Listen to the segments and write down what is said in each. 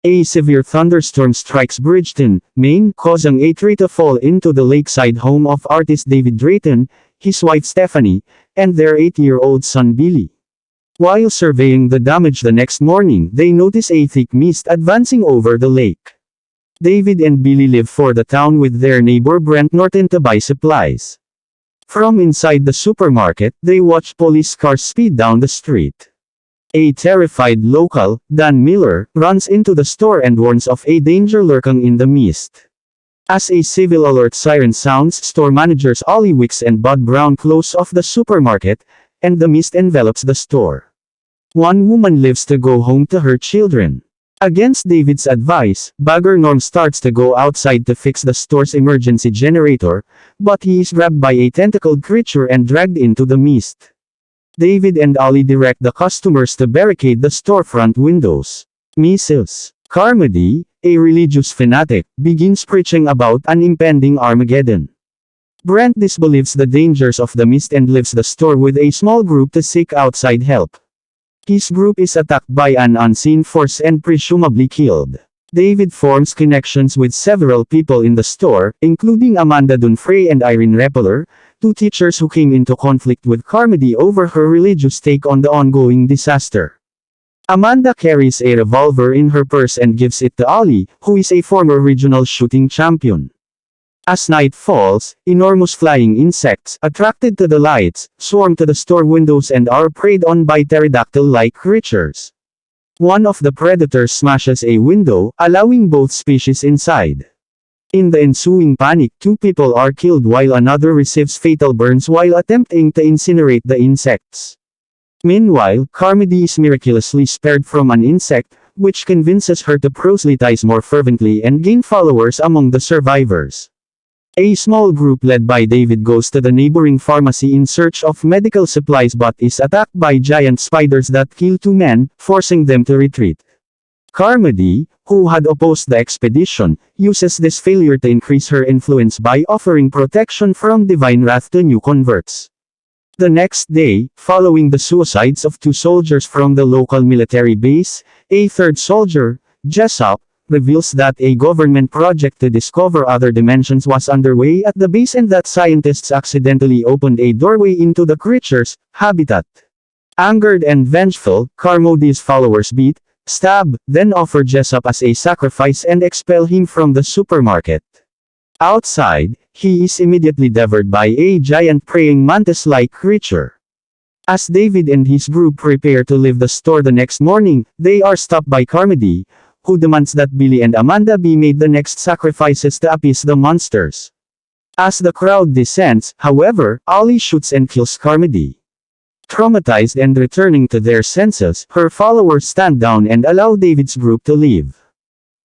A severe thunderstorm strikes Bridgeton, Maine, causing a tree to fall into the lakeside home of artist David Drayton, his wife Stephanie, and their 8-year-old son Billy. While surveying the damage the next morning, they notice a thick mist advancing over the lake. David and Billy leave for the town with their neighbor Brent Norton to buy supplies. From inside the supermarket, they watch police cars speed down the street. A terrified local, Dan Miller, runs into the store and warns of a danger lurking in the mist. As a civil alert siren sounds, store managers Ollie Wicks and Bud Brown close off the supermarket, and the mist envelops the store. One woman lives to go home to her children. Against David's advice, Bagger Norm starts to go outside to fix the store's emergency generator, but he is grabbed by a tentacled creature and dragged into the mist. David and Ollie direct the customers to barricade the storefront windows. Mrs. Carmody, a religious fanatic, begins preaching about an impending Armageddon. Brent disbelieves the dangers of the mist and leaves the store with a small group to seek outside help. His group is attacked by an unseen force and presumably killed. David forms connections with several people in the store, including Amanda Dunfrey and Irene Repeller, two teachers who came into conflict with Carmody over her religious take on the ongoing disaster. Amanda carries a revolver in her purse and gives it to Ollie, who is a former regional shooting champion. As night falls, enormous flying insects, attracted to the lights, swarm to the store windows and are preyed on by pterodactyl-like creatures. One of the predators smashes a window, allowing both species inside. In the ensuing panic, 2 people are killed while another receives fatal burns while attempting to incinerate the insects. Meanwhile, Carmody is miraculously spared from an insect, which convinces her to proselytize more fervently and gain followers among the survivors. A small group led by David goes to the neighboring pharmacy in search of medical supplies but is attacked by giant spiders that kill 2 men, forcing them to retreat. Carmody, who had opposed the expedition, uses this failure to increase her influence by offering protection from divine wrath to new converts. The next day, following the suicides of 2 soldiers from the local military base, a 3rd soldier, Jessup, reveals that a government project to discover other dimensions was underway at the base and that scientists accidentally opened a doorway into the creature's habitat. Angered and vengeful, Carmody's followers beat, stab, then offer Jessup as a sacrifice and expel him from the supermarket. Outside, he is immediately devoured by a giant praying mantis-like creature. As David and his group prepare to leave the store the next morning, they are stopped by Carmody, who demands that Billy and Amanda be made the next sacrifices to appease the monsters. As the crowd descends, however, Ollie shoots and kills Carmody. Traumatized and returning to their senses, her followers stand down and allow David's group to leave.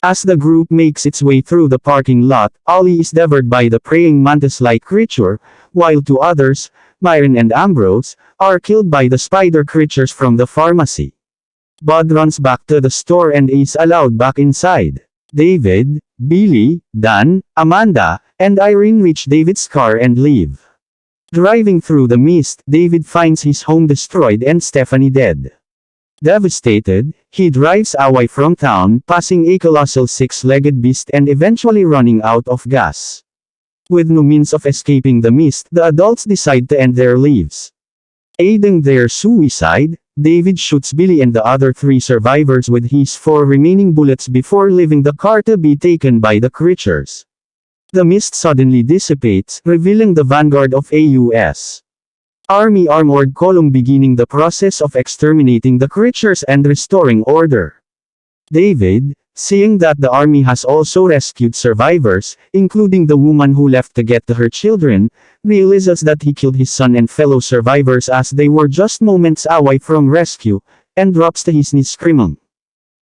As the group makes its way through the parking lot, Ollie is devoured by the praying mantis-like creature, while 2 others, Myron and Ambrose, are killed by the spider creatures from the pharmacy. Bud runs back to the store and is allowed back inside. David, Billy, Dan, Amanda, and Irene reach David's car and leave. Driving through the mist, David finds his home destroyed and Stephanie dead. Devastated, he drives away from town, passing a colossal 6-legged beast and eventually running out of gas. With no means of escaping the mist, the adults decide to end their lives. Aiding their suicide, David shoots Billy and the other 3 survivors with his 4 remaining bullets before leaving the car to be taken by the creatures. The mist suddenly dissipates, revealing the vanguard of a U.S. Army armored column beginning the process of exterminating the creatures and restoring order. David, seeing that the army has also rescued survivors, including the woman who left to get to her children, realizes that he killed his son and fellow survivors as they were just moments away from rescue, and drops to his knees screaming,